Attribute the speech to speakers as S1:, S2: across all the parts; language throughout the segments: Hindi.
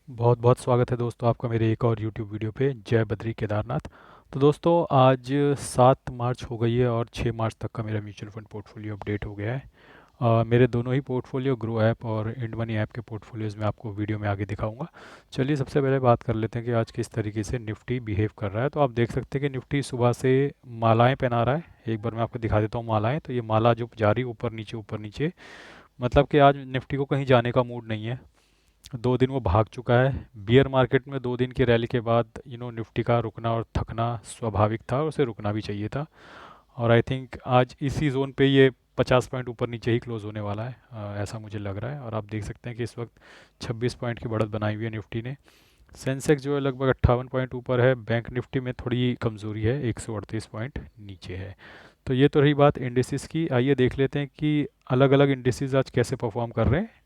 S1: बहुत बहुत स्वागत है दोस्तों आपका मेरे एक और YouTube वीडियो पे जय बद्री केदारनाथ। तो दोस्तों आज 7 मार्च हो गई है और 6 मार्च तक का मेरा म्यूचुअल फंड पोर्टफोलियो अपडेट हो गया है। मेरे दोनों ही पोर्टफोलियो ग्रो ऐप और इंड मनी ऐप के पोर्टफोलियोज़ में आपको वीडियो में आगे दिखाऊंगा। चलिए सबसे पहले बात कर लेते हैं कि आज किस तरीके से निफ्टी बिहेव कर रहा है। तो आप देख सकते हैं कि निफ्टी सुबह से मालाएँ पहना रहा है। एक बार मैं आपको दिखा देता हूँ मालाएँ। तो ये माला जो जा रही ऊपर नीचे, मतलब कि आज निफ्टी को कहीं जाने का मूड नहीं है। 2 दिन वो भाग चुका है। बियर मार्केट में 2 दिन की रैली के बाद निफ्टी का रुकना और थकना स्वाभाविक था और उसे रुकना भी चाहिए था। और आई थिंक आज इसी जोन पे ये 50 पॉइंट ऊपर नीचे ही क्लोज होने वाला है, ऐसा मुझे लग रहा है। और आप देख सकते हैं कि इस वक्त 26 पॉइंट की बढ़त बनाई हुई है निफ्टी ने। सेंसेक्स जो है लगभग 58 पॉइंट ऊपर है। बैंक निफ्टी में थोड़ी कमज़ोरी है, 138 पॉइंट नीचे है। तो ये तो रही बात इंडिसेस की। आइए देख लेते हैं कि अलग अलग इंडिसेस आज कैसे परफॉर्म कर रहे हैं।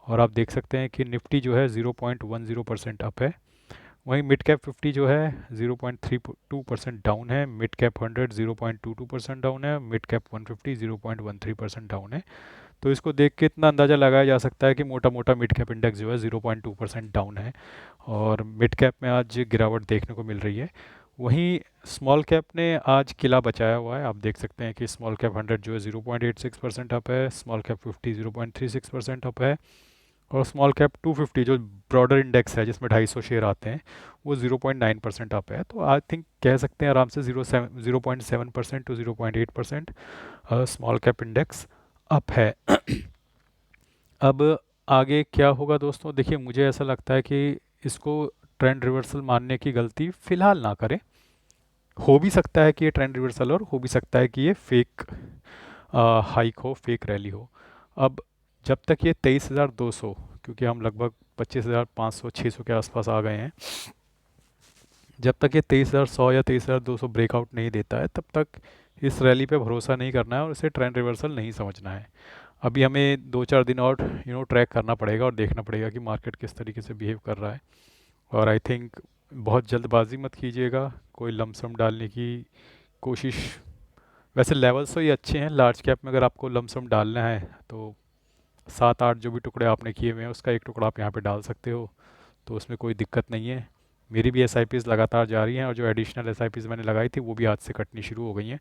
S1: और आप देख सकते हैं कि निफ्टी जो है 0.10% अप है। वहीं मिड कैप 50 जो है 0.32% डाउन है। मिड कैप 100 0.22% डाउन है। मिड कैप 150 0.13% डाउन है। तो इसको देख के इतना अंदाज़ा लगाया जा सकता है कि मोटा मोटा मिड कैप इंडेक्स जो है 0.2% डाउन है। और मिड कैप में आज गिरावट देखने को मिल रही है। वहीं स्मॉल कैप ने आज किला बचाया हुआ है। आप देख सकते हैं कि स्मॉल कैप 100 जो है 0.86% अप है। स्मॉल कैप 50 0.36% अप है। और स्मॉल कैप 250 जो ब्रॉडर इंडेक्स है जिसमें 250 शेयर आते हैं, वो 0.9% अप है। तो आई थिंक कह सकते हैं आराम से 0.7% to 0.8% small cap index up है। अब आगे क्या होगा दोस्तों, देखिए मुझे ऐसा लगता है कि इसको ट्रेंड रिवर्सल मानने की गलती फ़िलहाल ना करें। हो भी सकता है कि ये ट्रेंड रिवर्सल और हो भी सकता है कि ये फेक हाइक हो, फेक रैली हो। अब जब तक ये 23,200, क्योंकि हम लगभग 25,500 600 के आसपास आ गए हैं, जब तक ये 23,100 या 23,200 ब्रेकआउट नहीं देता है तब तक इस रैली पे भरोसा नहीं करना है और इसे ट्रेंड रिवर्सल नहीं समझना है। अभी हमें 2-4 दिन और ट्रैक करना पड़ेगा और देखना पड़ेगा कि मार्केट किस तरीके से बिहेव कर रहा है। और आई थिंक बहुत जल्दबाजी मत कीजिएगा कोई लमसम डालने की कोशिश। वैसे लेवल्स तो ये अच्छे हैं। लार्ज कैप में अगर आपको लमसम डालना है तो 7-8 जो भी टुकड़े आपने किए हुए हैं उसका एक टुकड़ा आप यहाँ पे डाल सकते हो, तो उसमें कोई दिक्कत नहीं है। मेरी भी एस लगातार जा रही हैं और जो एडिशनल एस मैंने लगाई थी वो भी आज से कटनी शुरू हो गई हैं।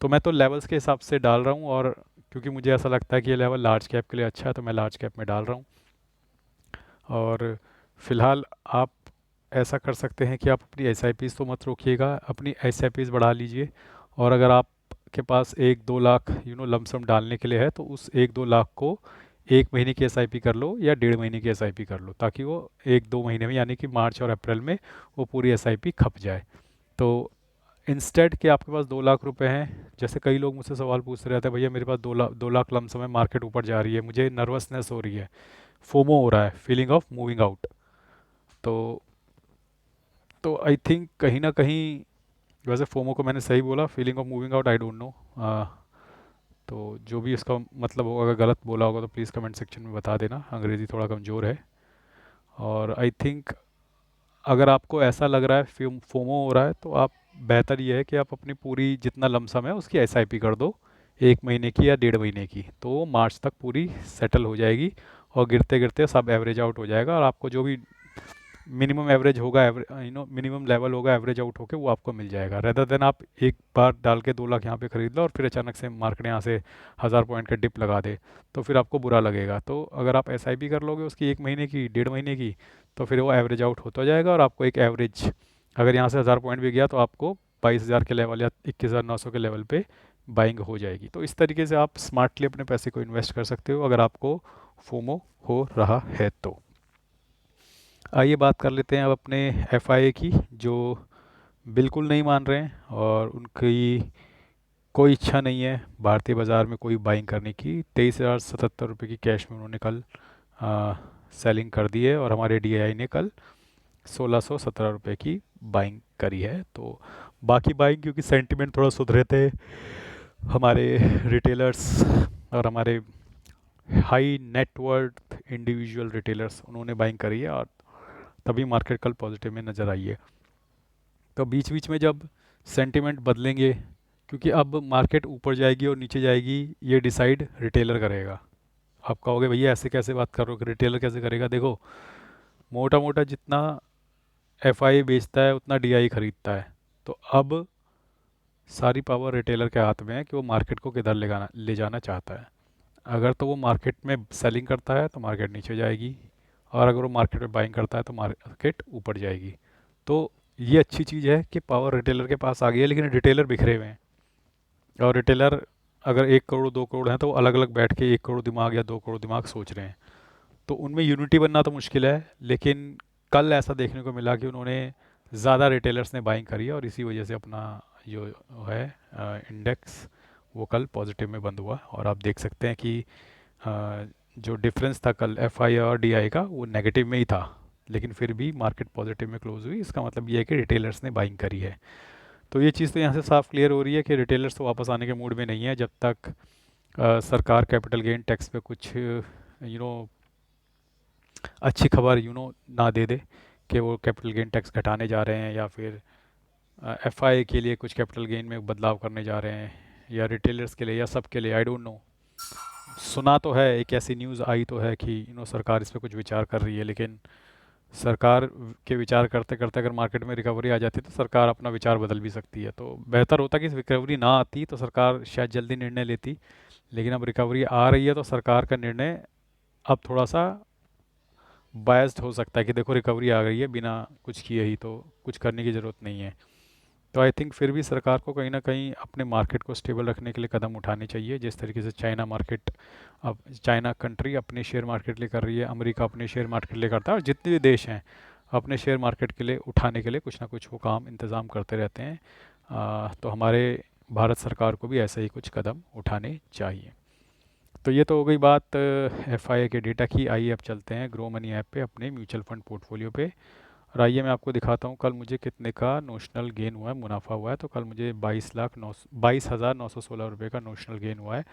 S1: तो मैं तो लेवल्स के हिसाब से डाल रहा हूँ, और क्योंकि मुझे ऐसा लगता है कि ये लेवल लार्ज कैप के लिए अच्छा है तो मैं लार्ज कैप में डाल रहा हूँ। और फिलहाल आप ऐसा कर सकते हैं कि आप अपनी एस तो मत रोकिएगा, अपनी एस बढ़ा लीजिए। और अगर आपके पास 1-2 लाख लमसम डालने के लिए है तो उस 1-2 लाख को 1 महीने की एसआईपी कर लो या 1.5 महीने की एसआईपी कर लो, ताकि वो 1-2 महीने में यानी कि मार्च और अप्रैल में वो पूरी एसआईपी खप जाए। तो इंस्टेड कि आपके पास 2 लाख रुपए हैं, जैसे कई लोग मुझसे सवाल पूछ रहे थे, भैया मेरे पास 2 लाख लमसम है, मार्केट ऊपर जा रही है, मुझे नर्वसनेस हो रही है, फोमो हो रहा है, फीलिंग ऑफ मूविंग आउट। तो आई थिंक कहीं ना कहीं, वैसे फोमो को मैंने सही बोला, feeling of moving out, I don't know. तो जो भी इसका मतलब होगा, अगर गलत बोला होगा तो प्लीज़ कमेंट सेक्शन में बता देना, अंग्रेज़ी थोड़ा कमज़ोर है। और आई थिंक अगर आपको ऐसा लग रहा है फोमो हो रहा है तो आप, बेहतर ये है कि आप अपनी पूरी जितना लमसम है उसकी एसआईपी कर दो, 1 महीने की या 1.5 महीने की, तो वो मार्च तक पूरी सेटल हो जाएगी। और गिरते गिरते सब एवरेज आउट हो जाएगा और आपको जो भी मिनिमम एवरेज होगा, मिनिमम लेवल होगा एवरेज आउट होके, वो आपको मिल जाएगा। रेदर देन आप एक बार डाल के 2 लाख यहाँ पे खरीद लो और फिर अचानक से मार्केट यहाँ से 1,000 पॉइंट का डिप लगा दे, तो फिर आपको बुरा लगेगा। तो अगर आप एसआईपी कर लोगे उसकी 1 महीने की, 1.5 महीने की, तो फिर वो एवरेज आउट होता जाएगा और आपको एक एवरेज, अगर यहाँ से 1,000 पॉइंट भी गया तो आपको 22,000 के लेवल या 21,900 के लेवल पे बाइंग हो जाएगी। तो इस तरीके से आप स्मार्टली अपने पैसे को इन्वेस्ट कर सकते हो अगर आपको फोमो हो रहा है तो। आइए बात कर लेते हैं अब अपने एफआईए की, जो बिल्कुल नहीं मान रहे हैं और उनकी कोई इच्छा नहीं है भारतीय बाज़ार में कोई बाइंग करने की। 23,077 रुपये की कैश में उन्होंने कल सेलिंग कर दी है और हमारे डीआई ने कल 1,617 रुपये की बाइंग करी है। तो बाकी बाइंग क्योंकि सेंटिमेंट थोड़ा सुधरे थे, हमारे रिटेलर्स और हमारे हाई नेटवर्थ इंडिविजुअल रिटेलर्स, उन्होंने बाइंग करी है और तभी मार्केट कल पॉजिटिव में नज़र आई है। तो बीच बीच में जब सेंटिमेंट बदलेंगे, क्योंकि अब मार्केट ऊपर जाएगी और नीचे जाएगी ये डिसाइड रिटेलर करेगा। आप कहोगे भैया ऐसे कैसे बात कर रहे हो कि रिटेलर कैसे करेगा? देखो, मोटा मोटा जितना एफआई बेचता है उतना डीआई खरीदता है। तो अब सारी पावर रिटेलर के हाथ में है कि वो मार्केट को किधर ले जाना चाहता है। अगर तो वो मार्केट में सेलिंग करता है तो मार्केट नीचे जाएगी, और अगर वो मार्केट में बाइंग करता है तो मार्केट ऊपर जाएगी। तो ये अच्छी चीज़ है कि पावर रिटेलर के पास आ गई है, लेकिन रिटेलर बिखरे हुए हैं। और रिटेलर अगर 1 करोड़ 2 करोड़ हैं तो वो अलग अलग बैठ के 1 करोड़ दिमाग या 2 करोड़ दिमाग सोच रहे हैं। तो उनमें यूनिटी बनना तो मुश्किल है, लेकिन कल ऐसा देखने को मिला कि उन्होंने ज़्यादा रिटेलर्स ने बाइंग करी है, और इसी वजह से अपना जो है इंडेक्स वो कल पॉजिटिव में बंद हुआ। और आप देख सकते हैं कि जो डिफरेंस था कल एफ आई और डी आई का वो नेगेटिव में ही था, लेकिन फिर भी मार्केट पॉजिटिव में क्लोज हुई। इसका मतलब ये है कि रिटेलर्स ने बाइंग करी है। तो ये चीज़ तो यहाँ से साफ क्लियर हो रही है कि रिटेलर्स तो वापस आने के मूड में नहीं है जब तक सरकार कैपिटल गेन टैक्स पे कुछ नो अच्छी खबर ना दे दे कि वो कैपिटल गेन टैक्स घटाने जा रहे हैं, या फिर एफआई के लिए कुछ कैपिटल गेन में बदलाव करने जा रहे हैं, या रिटेलर्स के लिए, या सब के लिए, आई डोंट नो। सुना तो है, एक ऐसी न्यूज़ आई तो है कि सरकार इस पे कुछ विचार कर रही है, लेकिन सरकार के विचार करते करते अगर मार्केट में रिकवरी आ जाती है तो सरकार अपना विचार बदल भी सकती है। तो बेहतर होता कि रिकवरी ना आती तो सरकार शायद जल्दी निर्णय लेती, लेकिन अब रिकवरी आ रही है तो सरकार का निर्णय अब थोड़ा सा बायस्ड हो सकता है कि देखो रिकवरी आ गई है, बिना कुछ किए ही तो कुछ करने की ज़रूरत नहीं है। तो आई थिंक फिर भी सरकार को कहीं ना कहीं अपने मार्केट को स्टेबल रखने के लिए कदम उठाने चाहिए, जिस तरीके से चाइना मार्केट, अब चाइना कंट्री अपने शेयर मार्केट लिए कर रही है, अमेरिका अपने शेयर मार्केट लिए करता है, और जितने भी देश हैं अपने शेयर मार्केट के लिए उठाने के लिए कुछ ना कुछ वो काम इंतज़ाम करते रहते हैं। तो हमारे भारत सरकार को भी ऐसे ही कुछ कदम उठाने चाहिए। तो ये तो हो गई बात एफ आई के डेटा की। आइए अब चलते हैं ग्रो मनी ऐप पे अपने म्यूचुअल फंड पोर्टफोलियो पे। और आइए मैं आपको दिखाता हूँ कल मुझे कितने का नोशनल गेन हुआ है, मुनाफा हुआ है। तो कल मुझे 22,916 रुपये का नोशनल गेन हुआ है।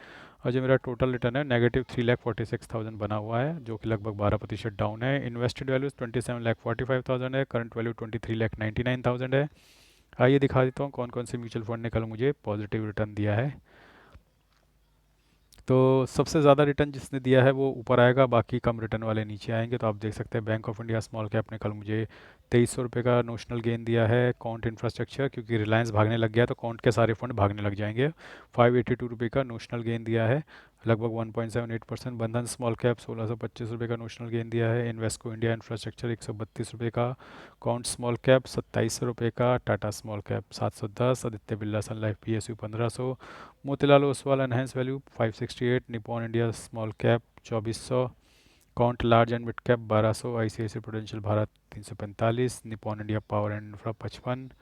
S1: और जो मेरा टोटल रिटर्न है -3,46,000 बना हुआ है, जो कि लगभग 12% डाउन है। इन्वेस्टेड वैल्यू 27,45,000 है, करंट वैल्यू 23,99,000 है। आइए दिखा देता हूँ कौन कौन से म्यूचुअल फंड ने कल मुझे पॉजिटिव रिटर्न दिया है। तो सबसे ज़्यादा रिटर्न जिसने दिया है वो ऊपर आएगा, बाकी कम रिटर्न वाले नीचे आएंगे। तो आप देख सकते हैं bank of India small cap ने कल मुझे 2300 रुपये का नोशनल गेन दिया है। कॉन्ट इंफ्रास्ट्रक्चर, क्योंकि रिलायंस भागने लग गया तो कॉन्ट के सारे फंड भागने लग जाएंगे, 582 रुपये का नोशनल गेन दिया है, लगभग 1.78%। बंधन स्मॉल कैप 1625 रुपये का नोशनल गेन दिया है। इन्वेस्को इंडिया इंफ्रास्ट्रक्चर 132 रुपये का। कॉन्ट स्मॉल कैप 2700 रुपये का। Tata small cap 710। Aditya Birla sun life P S U 1500। Motilal Oswal enhance value 568। Nippon India small cap 2400। Quant large and mid cap 1200। ICICI Prudential Bharat 345। Nippon India power and infra 55।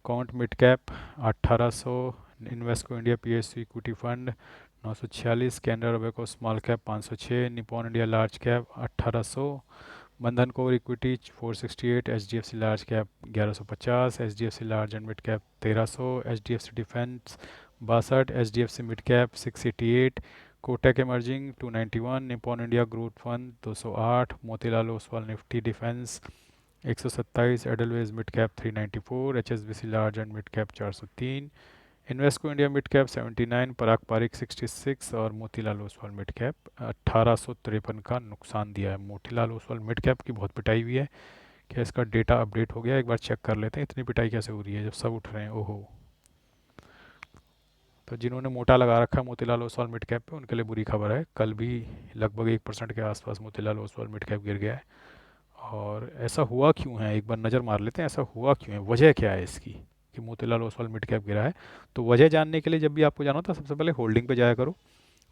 S1: Quant mid cap 1800। Invesco India PSU equity fund 946। Canara Robeco small cap 506। Nippon India large cap 1800। Bandhan core equity 468। H D F C large cap 1150। H D F C large and mid cap 1300। H D F C defence 62। H D F C mid cap 688। Kotak emerging 291। Nippon India growth fund 208। Motilal Oswal Nifty defence 127। Edelweiss mid cap 394। H S B C large and mid cap 403। Invesco India mid cap 79। Parag Parikh 66। और मोतीलाल ओसवाल मिड कैप 1853 का नुकसान दिया है। मोतीलाल ओसवाल मिड कैप की बहुत पिटाई हुई है। क्या इसका डेटा अपडेट हो गया? एक बार चेक कर लेते हैं इतनी पिटाई कैसे हो रही है जब सब उठ रहे हैं। ओहो। तो जिन्होंने मोटा लगा रखा है मोतीलाल ओसवाल मिड कैप पे उनके लिए बुरी खबर है। कल भी लगभग 1% के आसपास मोतीलाल ओसवाल मिड कैप गिर गया है। और ऐसा हुआ क्यों है, एक बार नज़र मार लेते हैं, ऐसा हुआ क्यों है, वजह क्या है इसकी कि मोतीलाल ओसवाल मिड कैप गिरा है। तो वजह जानने के लिए जब भी आपको जाना होता है सबसे पहले होल्डिंग पे जाया करो।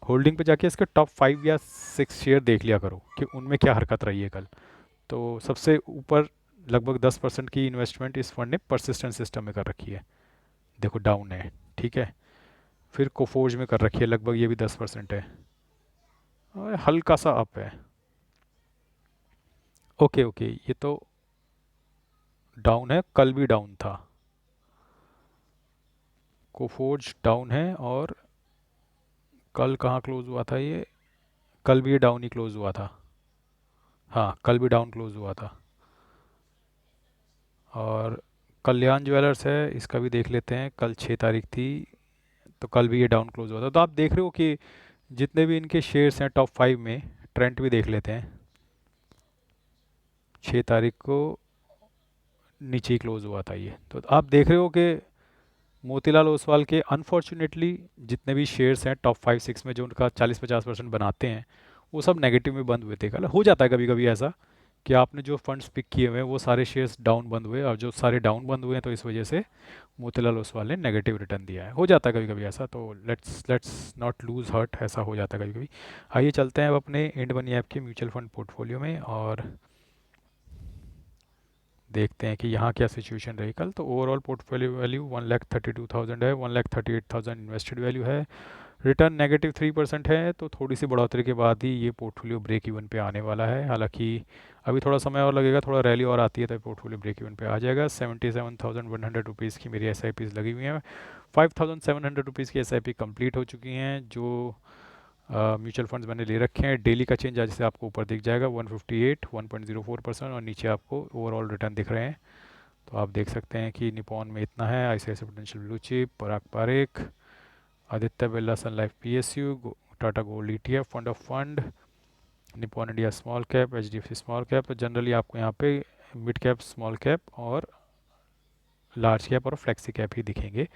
S1: होल्डिंग पे जाके इसके टॉप 5 या 6 शेयर देख लिया करो कि उनमें क्या हरकत रही है कल। तो सबसे ऊपर लगभग 10% की इन्वेस्टमेंट इस फंड ने परसिस्टेंट सिस्टम में कर रखी है, देखो डाउन है, ठीक है। फिर कोफोर्ज में कर रखी है, लगभग ये भी 10% है, और हल्का सा अप है। ओके ओके, ये तो डाउन है, कल भी डाउन था। कोफोर्ज डाउन है, और कल कहाँ क्लोज हुआ था ये? कल भी ये डाउन ही क्लोज हुआ था। हाँ, कल भी डाउन क्लोज हुआ था। और कल्याण ज्वेलर्स है, इसका भी देख लेते हैं, कल 6 तारीख थी, तो कल भी ये डाउन क्लोज हुआ था। तो आप देख रहे हो कि जितने भी इनके शेयर्स हैं टॉप 5 में, ट्रेंड भी देख लेते हैं। 6 तारीख को नीचे ही क्लोज़ हुआ था ये। तो आप देख रहे हो कि मोतीलाल ओसवाल के अनफॉर्चुनेटली जितने भी शेयर्स हैं टॉप 5-6 में जो उनका 40-50% बनाते हैं, वो सब नेगेटिव में बंद हुए थे कल। हो जाता है कभी कभी ऐसा कि आपने जो फंड्स पिक किए हुए हैं वो सारे शेयर्स डाउन बंद हुए, और जो सारे डाउन बंद हुए हैं तो इस वजह से मोतीलाल ओसवाल ने नेगेटिव रिटर्न दिया है। हो जाता है कभी कभी ऐसा, तो लेट्स नॉट लूज हर्ट, ऐसा हो जाता है कभी कभी। आइए चलते हैं अब अपने इंड मनी ऐप के म्यूचुअल फंड पोर्टफोलियो में और देखते हैं कि यहाँ क्या सिचुएशन रही कल। तो ओवरऑल पोर्टफोलियो वैल्यू 1,32,000 है, 1,38,000 इन्वेस्टेड वैल्यू है। रिटर्न नेगेटिव 3% है, तो थोड़ी सी बढ़ोतरी के बाद ही ये पोर्टफोलियो ब्रेक इवन पे आने वाला है। हालांकि अभी थोड़ा समय और लगेगा, थोड़ा रैली और आती है तो पोर्टफोलियो ब्रेक इवन पे आ जाएगा। 77,100 रुपीज़ की मेरी SIPs लगी हुई हैं। 5,700 रुपीज़ की SIP कंप्लीट हो चुकी हैं। जो म्यूचुअल फंड्स मैंने ले रखे हैं, डेली का चेंज आज से आपको ऊपर दिख जाएगा 158 1.04%, और नीचे आपको ओवरऑल रिटर्न दिख रहे हैं। तो आप देख सकते हैं कि निपॉन में इतना है, ICICI Prudential blue chip, Parag Parekh, Aditya Birla sun life PSU, Tata gold ETF fund of fund, Nippon India small cap, HDFC small cap. तो जनरली आपको यहाँ पे मिड कैप, स्मॉल कैप और लार्ज कैप और फ्लेक्सी कैप ही दिखेंगे।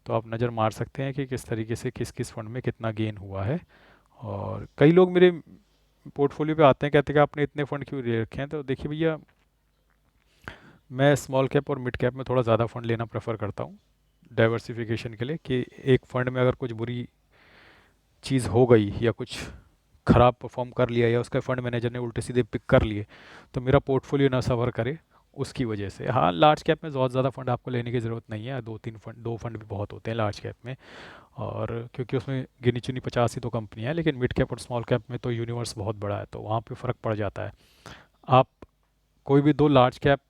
S1: तो आप नज़र मार सकते हैं कि किस तरीके से किस किस फंड में कितना गेन हुआ है। और कई लोग मेरे पोर्टफोलियो पे आते हैं, कहते हैं कि आपने इतने फंड क्यों ले रखे हैं। तो देखिए भैया, मैं स्मॉल कैप और मिड कैप में थोड़ा ज़्यादा फंड लेना प्रेफर करता हूँ डाइवर्सिफिकेशन के लिए, कि एक फ़ंड में अगर कुछ बुरी चीज़ हो गई या कुछ ख़राब परफॉर्म कर लिया या उसका फ़ंड मैनेजर ने उल्टे सीधे पिक कर लिए, तो मेरा पोर्टफोलियो ना सफ़र करे उसकी वजह से। हाँ, लार्ज कैप में बहुत ज़्यादा फंड आपको लेने की ज़रूरत नहीं है, 2 फंड भी बहुत होते हैं लार्ज कैप में, और क्योंकि उसमें गिनी चुनी 50 ही तो कंपनियाँ हैं। लेकिन मिड कैप और स्मॉल कैप में तो यूनिवर्स बहुत बड़ा है, तो वहाँ पे फ़र्क पड़ जाता है। आप कोई भी 2 लार्ज कैप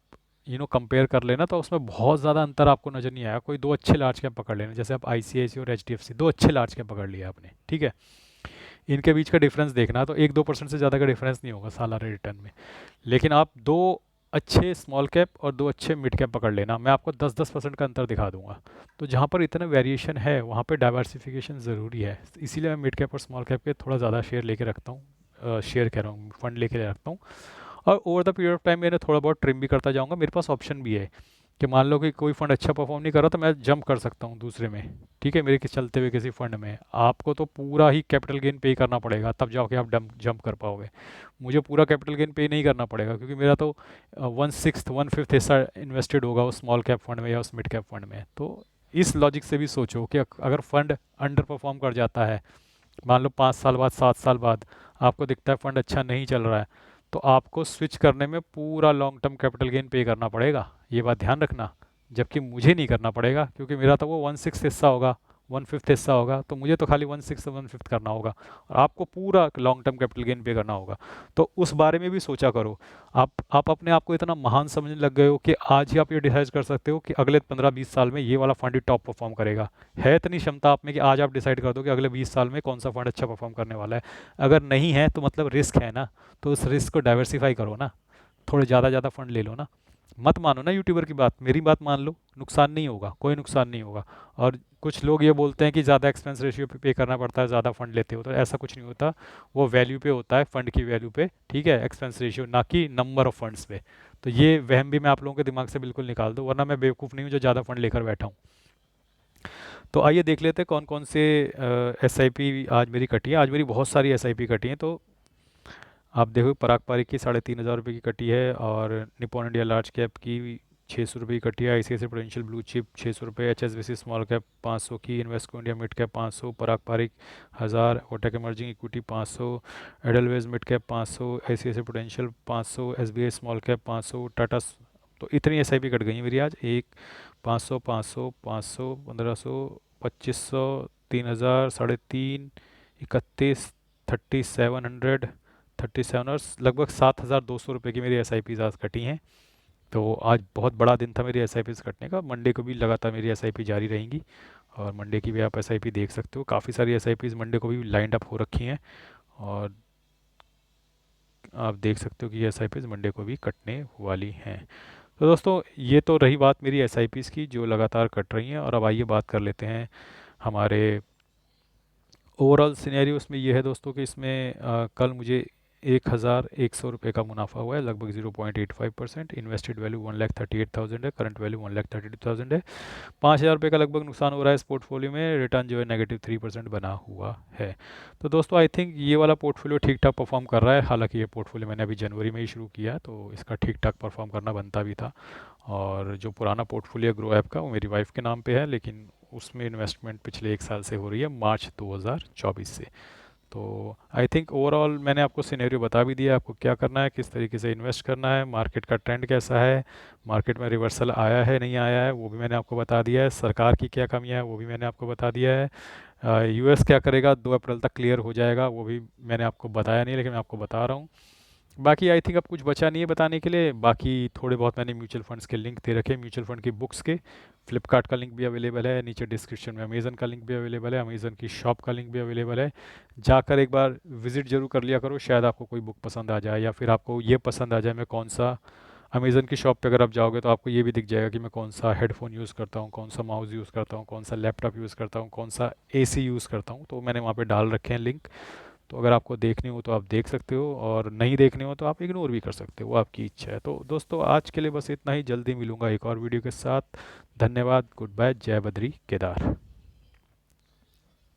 S1: कंपेयर कर लेना, तो उसमें बहुत ज़्यादा अंतर आपको नज़र नहीं आया। कोई 2 अच्छे लार्ज कैप पकड़ लेना, जैसे आप ICICI और HDFC 2 अच्छे लार्ज कैप पकड़ लिया आपने, ठीक है, इनके बीच का डिफरेंस देखना, तो 1-2% से ज़्यादा का डिफरेंस नहीं होगा सालाना रिटर्न में। लेकिन आप 2 अच्छे स्मॉल कैप और 2 अच्छे मिड कैप पकड़ लेना, मैं आपको 10-10% का अंतर दिखा दूंगा। तो जहाँ पर इतना वेरिएशन है वहाँ पे डाइवर्सिफिकेशन ज़रूरी है, इसीलिए मैं मिड कैप और स्मॉल कैप के थोड़ा ज़्यादा शेयर लेके रखता हूँ, शेयर कह रहा हूँ, फंड लेके रखता हूँ। और over the period of time मैंने थोड़ा बहुत ट्रिम भी करता जाऊँगा। मेरे पास ऑप्शन भी है कि मान लो कि कोई फंड अच्छा परफॉर्म नहीं कर रहा तो मैं जंप कर सकता हूँ दूसरे में, ठीक है, मेरे चलते हुए किसी फंड में। आपको तो पूरा ही कैपिटल गेन पे करना पड़ेगा, तब जाके आप जंप कर पाओगे। मुझे पूरा कैपिटल गेन पे नहीं करना पड़ेगा, क्योंकि मेरा तो 1/6 1/5 हिस्सा इन्वेस्टेड होगा उस स्मॉल कैप फंड में या उस मिड कैप फंड में। तो इस लॉजिक से भी सोचो कि अगर फंड अंडर परफॉर्म कर जाता है, मान लो 5 साल बाद, 7 साल बाद आपको दिखता है फंड अच्छा नहीं चल रहा है, तो आपको स्विच करने में पूरा लॉन्ग टर्म कैपिटल गेन पे करना पड़ेगा, ये बात ध्यान रखना। जबकि मुझे नहीं करना पड़ेगा, क्योंकि मेरा तो वो 1/6 हिस्सा होगा, 1/5 हिस्सा होगा, तो मुझे तो खाली 1/6 1/5 करना होगा, और आपको पूरा लॉन्ग टर्म कैपिटल गेन पे करना होगा। तो उस बारे में भी सोचा करो। आप अपने आप को इतना महान समझने लग गए हो कि आज ही आप ये डिसाइड कर सकते हो कि अगले 15-20 साल में ये वाला फंड ही टॉप परफॉर्म करेगा। है इतनी क्षमता आप में कि आज आप डिसाइड कर दो कि अगले 20 साल में कौन सा फंड अच्छा परफॉर्म करने वाला है? अगर नहीं है तो मतलब रिस्क है ना, तो उस रिस्क को डाइवर्सिफाई करो ना, थोड़े ज़्यादा ज़्यादा फंड ले लो ना। मत मानो ना यूट्यूबर की बात, मेरी बात मान लो, नुकसान नहीं होगा, कोई नुकसान नहीं होगा। और कुछ लोग ये बोलते हैं कि ज़्यादा एक्सपेंस रेशियो पे करना पड़ता है, ज़्यादा फंड लेते हो, तो ऐसा कुछ नहीं होता। वो वैल्यू पे होता है, फंड की वैल्यू पे, ठीक है, एक्सपेंस रेशियो, ना कि नंबर ऑफ फंड्स पे। तो ये वहम भी मैं आप लोगों के दिमाग से बिल्कुल निकाल दूँ, वरना मैं बेवकूफ़ नहीं हूँ जो ज़्यादा फंड लेकर बैठा हूँ। तो आइए देख लेते हैं कौन कौन से SIP आज मेरी कटी है। आज मेरी बहुत सारी SIP कटी हैं। तो आप देखो, पराग पारिक की 3,500 रुपये की कटी है, और निपॉन इंडिया लार्ज कैप की 600 रुपये की कटी है, ICICI प्रूडेंशियल ब्लू चिप 600 रुपये, HSBC स्मॉल कैप 500 की, Invesco India mid cap 500, Parag Parikh 1000, Kotak emerging equity 500, Edelweiss mid cap 500, ICICI prudential 500, SBI small cap 500, Tata. तो इतनी SIP कट गई है मेरी आज। 500 500 500 1500 2500 3000 3,500 31 3700 37 और लगभग 7,200 रुपये की मेरी SIPs आज कटी हैं। तो आज बहुत बड़ा दिन था मेरी SIPs कटने का। मंडे को भी लगातार मेरी SIP जारी रहेंगी, और मंडे की भी आप SIP देख सकते हो। काफ़ी सारी SIPs मंडे को भी लाइंड अप हो रखी हैं, और आप देख सकते हो कि ये SIPs मंडे को भी कटने वाली हैं। तो दोस्तों, ये तो रही बात मेरी SIPs की जो लगातार कट रही हैं। और अब आइए बात कर लेते हैं हमारे ओवरऑल सिनेरियो। इसमें ये है दोस्तों कि इसमें कल मुझे 1100 रुपये का मुनाफा हुआ है, लगभग 0.85%। इन्वेस्टेड वैल्यू 1,38,000 है, करंट वैल्यू 1,32,000 है। 5,000 रुपये का लगभग नुकसान हो रहा है इस पोर्टफोलियो में, रिटर्न जो है -3% बना हुआ है। तो दोस्तों आई थिंक ये वाला पोर्टफोलियो ठीक ठाक परफॉर्म कर रहा है। हालांकि ये पोर्टफोलियो मैंने अभी जनवरी में ही शुरू किया है, तो इसका ठीक ठाक परफॉर्म करना बनता भी था। और जो पुराना पोर्टफोलियो ग्रो ऐप का, वो मेरी वाइफ के नाम पे है, लेकिन उसमें इन्वेस्टमेंट पिछले 1 साल से हो रही है, मार्च 2024 से। तो आई थिंक ओवरऑल मैंने आपको सिनेरियो बता भी दिया, आपको क्या करना है, किस तरीके से इन्वेस्ट करना है, मार्केट का ट्रेंड कैसा है, मार्केट में रिवर्सल आया है नहीं आया है वो भी मैंने आपको बता दिया है, सरकार की क्या कमियां है वो भी मैंने आपको बता दिया है, यूएस क्या करेगा 2 अप्रैल तक क्लियर हो जाएगा वो भी मैंने आपको बताया नहीं, लेकिन मैं आपको बता रहा हूँ। बाकी आई थिंक अब कुछ बचा नहीं है बताने के लिए। बाकी थोड़े बहुत मैंने म्यूचुअल फंड्स के लिंक दे रखे हैं, म्यूचुअल फंड की बुक्स के। फ्लिपकार्ट का लिंक भी अवेलेबल है, नीचे डिस्क्रिप्शन में अमेज़न का लिंक भी अवेलेबल है, अमेज़न की शॉप का लिंक भी अवेलेबल है। जाकर एक बार विजिट जरूर कर लिया करो, शायद आपको कोई बुक पसंद आ जाए, या फिर आपको ये पसंद आ जाए मैं कौन सा, अमेज़न की शॉप पे अगर आप जाओगे तो आपको ये भी दिख जाएगा कि मैं कौन सा हेडफोन यूज़ करता हूँ, कौन सा माउस यूज़ करता हूँ, कौन सा लैपटॉप यूज़ करता हूँ, कौन सा एसी यूज़ करता हूँ, तो मैंने वहाँ पे डाल रखे हैं लिंक। तो अगर आपको देखनी हो तो आप देख सकते हो, और नहीं देखनी हो तो आप इग्नोर भी कर सकते हो, वो आपकी इच्छा है। तो दोस्तों आज के लिए बस इतना ही, जल्दी मिलूंगा एक और वीडियो के साथ। धन्यवाद, गुड बाय, जय बद्री केदार।